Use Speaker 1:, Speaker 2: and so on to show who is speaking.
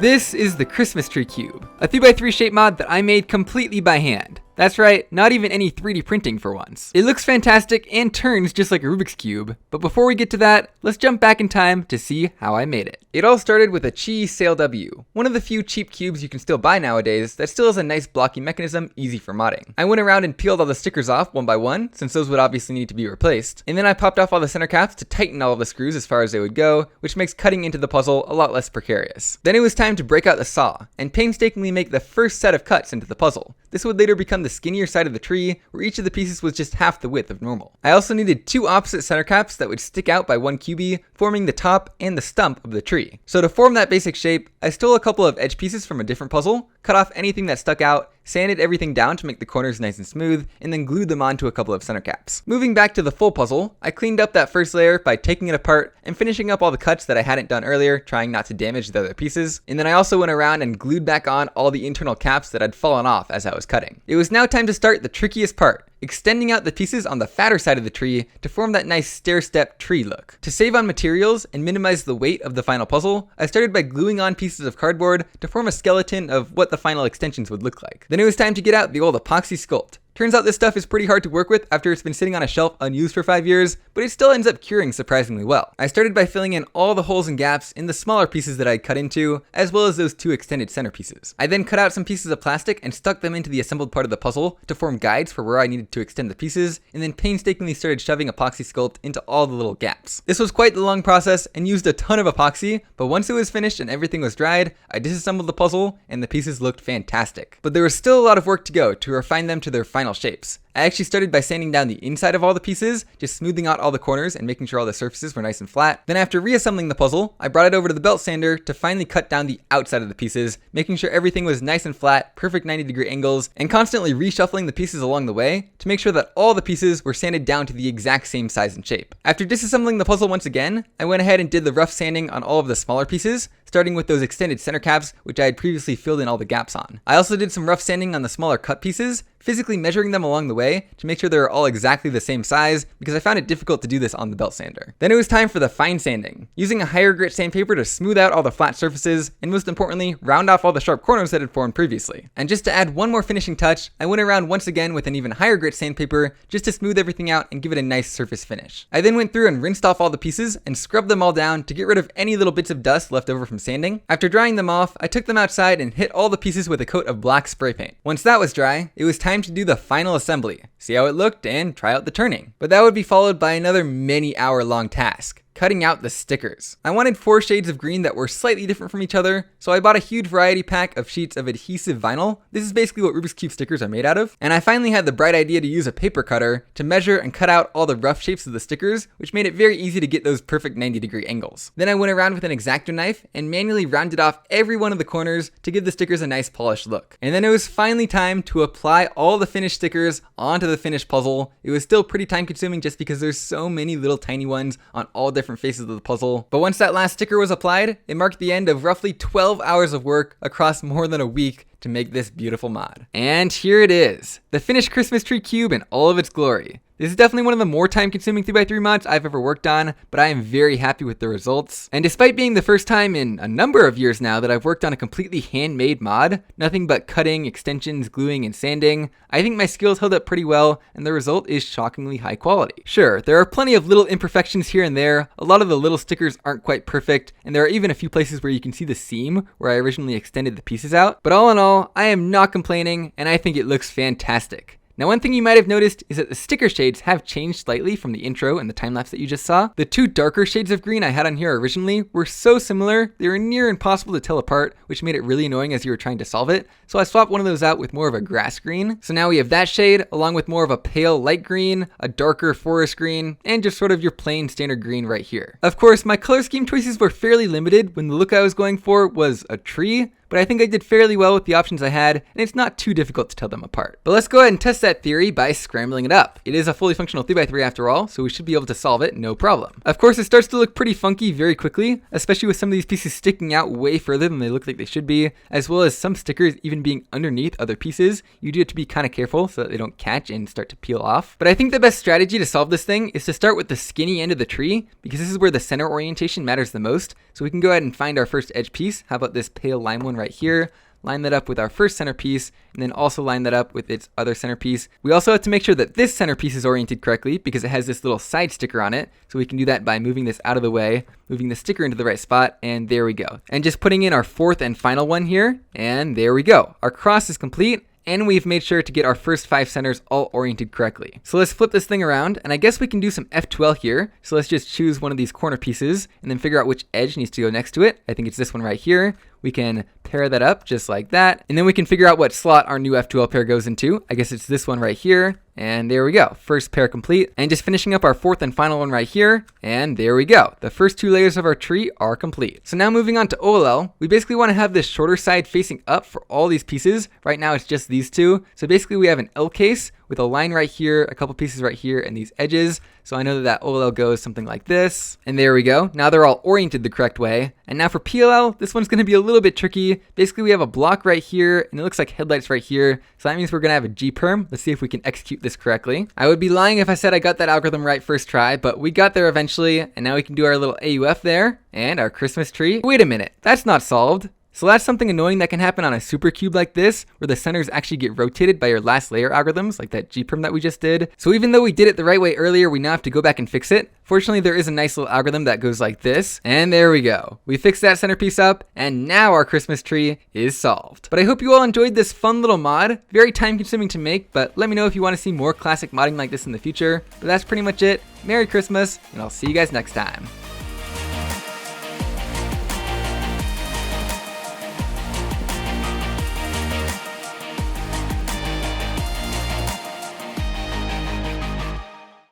Speaker 1: This is the Christmas tree cube, a 3x3 shape mod that I made completely by hand. That's right, not even any 3D printing for once. It looks fantastic and turns just like a Rubik's Cube, but before we get to that, let's jump back in time to see how I made it. It all started with a Chi Sail W, one of the few cheap cubes you can still buy nowadays that still has a nice blocky mechanism easy for modding. I went around and peeled all the stickers off one by one, since those would obviously need to be replaced, and then I popped off all the center caps to tighten all of the screws as far as they would go, which makes cutting into the puzzle a lot less precarious. Then it was time to break out the saw, and painstakingly make the first set of cuts into the puzzle. This would later become the skinnier side of the tree, where each of the pieces was just half the width of normal. I also needed two opposite center caps that would stick out by one cubie, forming the top and the stump of the tree. So to form that basic shape, I stole a couple of edge pieces from a different puzzle, cut off anything that stuck out, sanded everything down to make the corners nice and smooth, and then glued them onto a couple of center caps. Moving back to the full puzzle, I cleaned up that first layer by taking it apart and finishing up all the cuts that I hadn't done earlier, trying not to damage the other pieces. And then I also went around and glued back on all the internal caps that had fallen off as I was cutting. It was now time to start the trickiest part, extending out the pieces on the fatter side of the tree to form that nice stair-step tree look. To save on materials and minimize the weight of the final puzzle, I started by gluing on pieces of cardboard to form a skeleton of what the final extensions would look like. Then it was time to get out the old epoxy sculpt. Turns out this stuff is pretty hard to work with after it's been sitting on a shelf unused for 5 years, but it still ends up curing surprisingly well. I started by filling in all the holes and gaps in the smaller pieces that I cut into, as well as those two extended center pieces. I then cut out some pieces of plastic and stuck them into the assembled part of the puzzle to form guides for where I needed to extend the pieces, and then painstakingly started shoving epoxy sculpt into all the little gaps. This was quite the long process and used a ton of epoxy, but once it was finished and everything was dried, I disassembled the puzzle and the pieces looked fantastic. But there was still a lot of work to go to refine them to their final shapes. I actually started by sanding down the inside of all the pieces, just smoothing out all the corners and making sure all the surfaces were nice and flat. Then after reassembling the puzzle, I brought it over to the belt sander to finally cut down the outside of the pieces, making sure everything was nice and flat, perfect 90-degree angles, and constantly reshuffling the pieces along the way to make sure that all the pieces were sanded down to the exact same size and shape. After disassembling the puzzle once again, I went ahead and did the rough sanding on all of the smaller pieces, starting with those extended center caps, which I had previously filled in all the gaps on. I also did some rough sanding on the smaller cut pieces, physically measuring them along the way to make sure they were all exactly the same size, because I found it difficult to do this on the belt sander. Then it was time for the fine sanding, using a higher grit sandpaper to smooth out all the flat surfaces, and most importantly, round off all the sharp corners that had formed previously. And just to add one more finishing touch, I went around once again with an even higher grit sandpaper just to smooth everything out and give it a nice surface finish. I then went through and rinsed off all the pieces and scrubbed them all down to get rid of any little bits of dust left over from sanding. After drying them off, I took them outside and hit all the pieces with a coat of black spray paint. Once that was dry, it was time to do the final assembly, see how it looked, and try out the turning. But that would be followed by another many hour long task, cutting out the stickers. I wanted 4 shades of green that were slightly different from each other, so I bought a huge variety pack of sheets of adhesive vinyl. This is basically what Rubik's Cube stickers are made out of. And I finally had the bright idea to use a paper cutter to measure and cut out all the rough shapes of the stickers, which made it very easy to get those perfect 90-degree angles. Then I went around with an X-Acto knife and manually rounded off every one of the corners to give the stickers a nice polished look. And then it was finally time to apply all the finished stickers onto the finished puzzle. It was still pretty time consuming just because there's so many little tiny ones on all different faces of the puzzle. But once that last sticker was applied, it marked the end of roughly 12 hours of work across more than a week to make this beautiful mod. And here it is, the finished Christmas tree cube in all of its glory. This is definitely one of the more time-consuming 3x3 mods I've ever worked on, but I am very happy with the results. And despite being the first time in a number of years now that I've worked on a completely handmade mod, nothing but cutting, extensions, gluing, and sanding, I think my skills held up pretty well, and the result is shockingly high quality. Sure, there are plenty of little imperfections here and there, a lot of the little stickers aren't quite perfect, and there are even a few places where you can see the seam where I originally extended the pieces out, but all in all, I am not complaining, and I think it looks fantastic. Now, one thing you might have noticed is that the sticker shades have changed slightly from the intro and the time-lapse that you just saw. The two darker shades of green I had on here originally were so similar, they were near impossible to tell apart, which made it really annoying as you were trying to solve it. So I swapped one of those out with more of a grass green. So now we have that shade, along with more of a pale light green, a darker forest green, and just sort of your plain standard green right here. Of course, my color scheme choices were fairly limited when the look I was going for was a tree, but I think I did fairly well with the options I had, and it's not too difficult to tell them apart. But let's go ahead and test that theory by scrambling it up. It is a fully functional 3x3 after all, so we should be able to solve it no problem. Of course, it starts to look pretty funky very quickly, especially with some of these pieces sticking out way further than they look like they should be, as well as some stickers even being underneath other pieces. You do have to be kind of careful so that they don't catch and start to peel off. But I think the best strategy to solve this thing is to start with the skinny end of the tree, because this is where the center orientation matters the most. So we can go ahead and find our first edge piece. How about this pale lime one right here? Line that up with our first centerpiece, and then also line that up with its other centerpiece. We also have to make sure that this centerpiece is oriented correctly because it has this little side sticker on it. So we can do that by moving this out of the way, moving the sticker into the right spot, and there we go. And just putting in our fourth and final one here, and there we go. Our cross is complete, and we've made sure to get our first 5 centers all oriented correctly. So let's flip this thing around, and I guess we can do some F12 here. So let's just choose one of these corner pieces and then figure out which edge needs to go next to it. I think it's this one right here. We can pair that up just like that, and then we can figure out what slot our new F12 pair goes into. I guess it's this one right here, and there we go. First pair complete, and just finishing up our fourth and final one right here, and there we go. The first 2 layers of our tree are complete. So now moving on to OLL, we basically want to have this shorter side facing up for all these pieces. Right now it's just these 2. So basically we have an L case with a line right here, a couple pieces right here, and these edges. So I know that that OLL goes something like this. And there we go. Now they're all oriented the correct way. And now for PLL, this one's going to be a little bit tricky. Basically, we have a block right here, and it looks like headlights right here. So that means we're going to have a G-perm. Let's see if we can execute this correctly. I would be lying if I said I got that algorithm right first try, but we got there eventually. And now we can do our little AUF there and our Christmas tree. Wait a minute, that's not solved. So that's something annoying that can happen on a supercube like this, where the centers actually get rotated by your last layer algorithms, like that G-perm that we just did. So even though we did it the right way earlier, we now have to go back and fix it. Fortunately, there is a nice little algorithm that goes like this, and there we go. We fixed that centerpiece up, and now our Christmas tree is solved. But I hope you all enjoyed this fun little mod. Very time consuming to make, but let me know if you want to see more classic modding like this in the future. But that's pretty much it. Merry Christmas, and I'll see you guys next time.